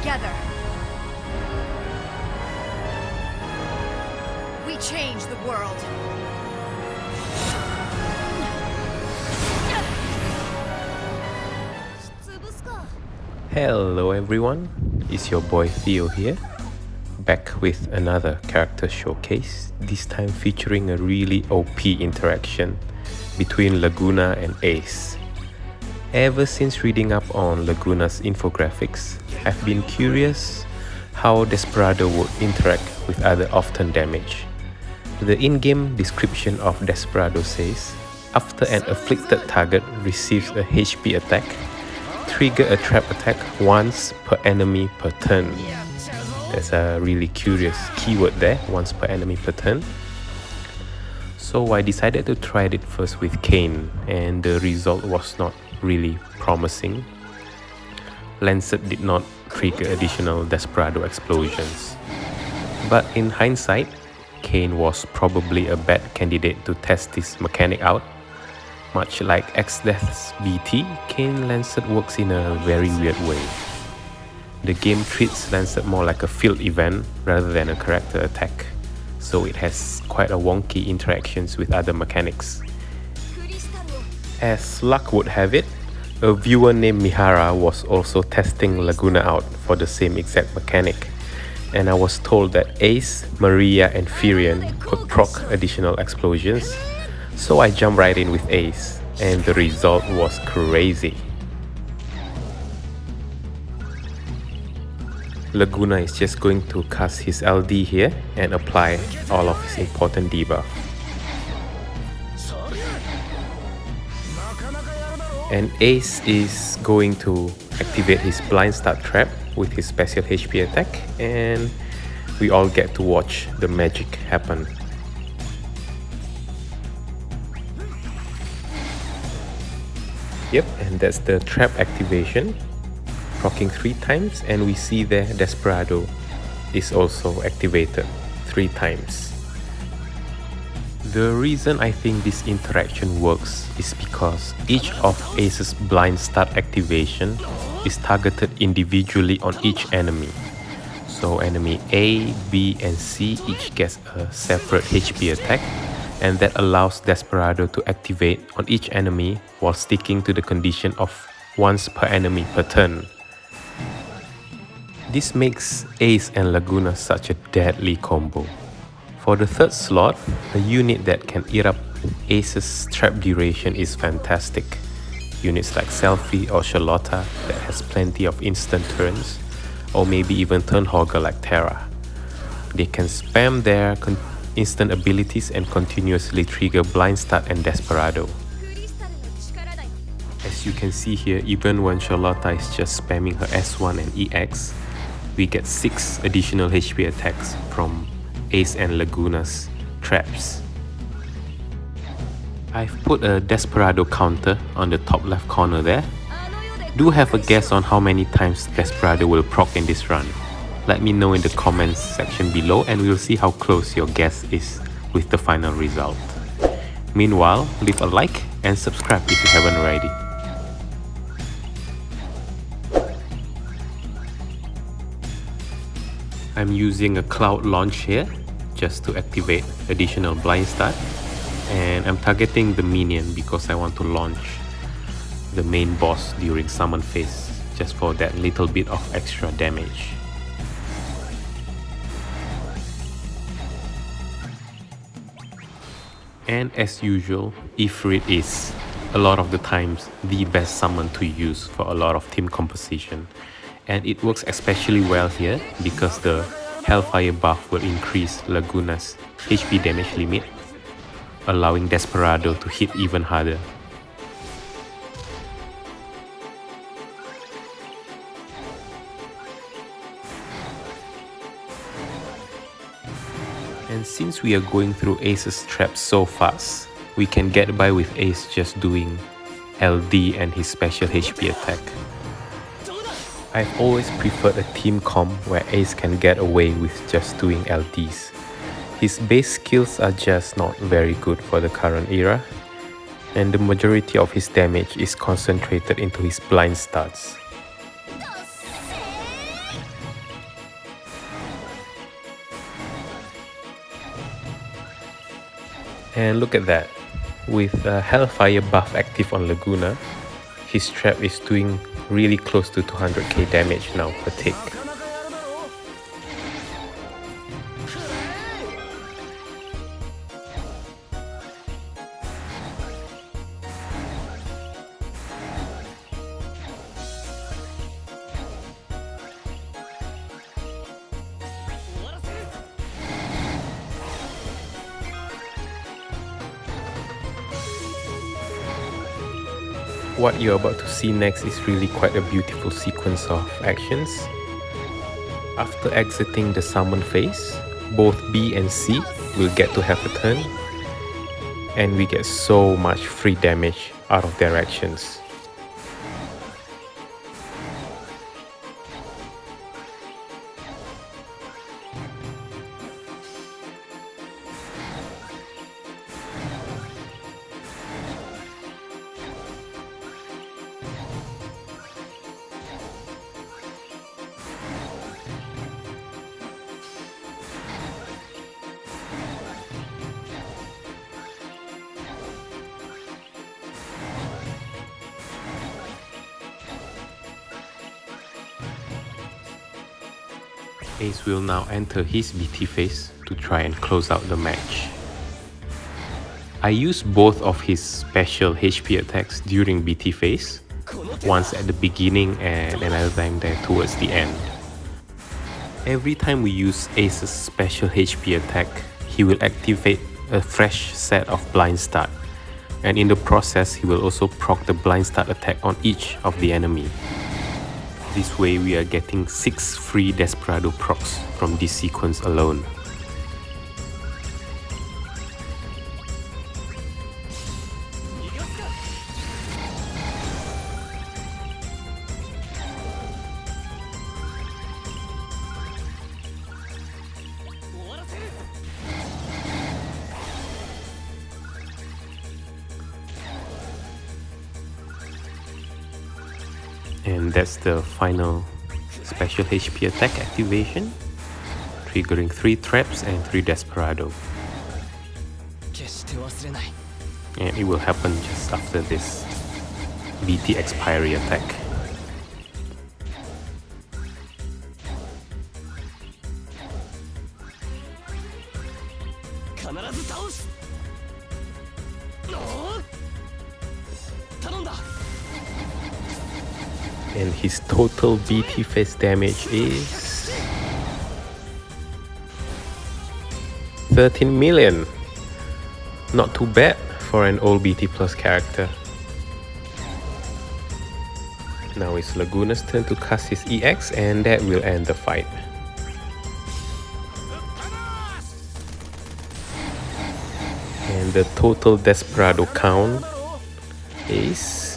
together. We change the world. Hello everyone, it's your boy Theo here, back with another character showcase, this time featuring a really OP interaction between Laguna and Ace. Ever since reading up on Laguna's infographics, I've been curious how Desperado would interact with other often damage. The in-game description of Desperado says, after an afflicted target receives a HP attack, trigger a trap attack once per enemy per turn. There's a really curious keyword there, once per enemy per turn. So I decided to try it first with Kane, and the result was not really promising. Lancet did not trigger additional Desperado explosions. But in hindsight, Kane was probably a bad candidate to test this mechanic out. Much like X-Death's BT, Kane Lancet works in a very weird way. The game treats Lancet more like a field event rather than a character attack, so it has quite a wonky interactions with other mechanics. As luck would have it, a viewer named Mihara was also testing Laguna out for the same exact mechanic, and I was told that Ace, Maria and Firion could proc additional explosions. So I jumped right in with Ace, and the result was crazy. Laguna is just going to cast his LD here and apply all of his important debuff. And Ace is going to activate his blind start trap with his special HP attack, and we all get to watch the magic happen. Yep, and that's the trap activation, proccing 3 times, and we see there Desperado is also activated 3 times. The reason I think this interaction works is because each of Ace's blind start activation is targeted individually on each enemy. So enemy A, B and C each gets a separate HP attack, and that allows Desperado to activate on each enemy while sticking to the condition of once per enemy per turn. This makes Ace and Laguna such a deadly combo. For the 3rd slot, a unit that can eat up Ace's trap duration is fantastic. Units like Selfie or Charlotta that has plenty of instant turns, or maybe even turn hogger like Terra. They can spam their instant abilities and continuously trigger blind start and Desperado. As you can see here, even when Charlotta is just spamming her S1 and EX, we get 6 additional HP attacks from Ace and Laguna's traps. I've put a Desperado counter on the top left corner there. Do have a guess on how many times Desperado will proc in this run. Let me know in the comments section below, and we'll see how close your guess is with the final result. Meanwhile, leave a like and subscribe if you haven't already. I'm using a cloud launch here just to activate additional blind start, and I'm targeting the minion because I want to launch the main boss during summon phase, just for that little bit of extra damage. And as usual, Ifrit is a lot of the times the best summon to use for a lot of team composition, and it works especially well here because the Hellfire buff will increase Laguna's HP damage limit, allowing Desperado to hit even harder. And since we are going through Ace's traps so fast, we can get by with Ace just doing LD and his special HP attack. I've always preferred a team comp where Ace can get away with just doing LDs. His base skills are just not very good for the current era, and the majority of his damage is concentrated into his blind starts. And look at that, with Hellfire buff active on Laguna, his trap is doing really close to 200k damage now per tick. What you're about to see next is really quite a beautiful sequence of actions. After exiting the summon phase, both B and C will get to have a turn, and we get so much free damage out of their actions. Ace will now enter his BT phase to try and close out the match. I use both of his special HP attacks during BT phase, once at the beginning and another time there towards the end. Every time we use Ace's special HP attack, he will activate a fresh set of blind start, and in the process he will also proc the blind start attack on each of the enemy. This way we are getting 6 free Desperado procs from this sequence alone. And that's the final special HP attack activation, triggering 3 traps and 3 Desperado. And it will happen just after this BT expiry attack. And his total BT phase damage is 13 million. Not too bad for an old BT Plus character. Now it's Laguna's turn to cast his EX, and that will end the fight. And the total Desperado count is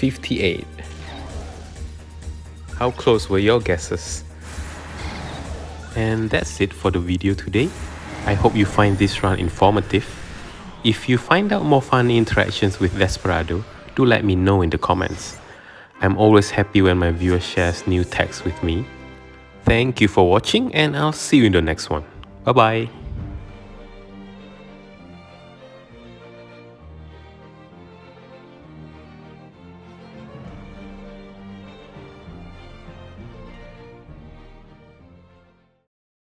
58. How close were your guesses? And that's it for the video today. I hope you find this run informative. If you find out more funny interactions with Desperado, do let me know in the comments. I'm always happy when my viewer shares new text with me. Thank you for watching, and I'll see you in the next one. Bye bye.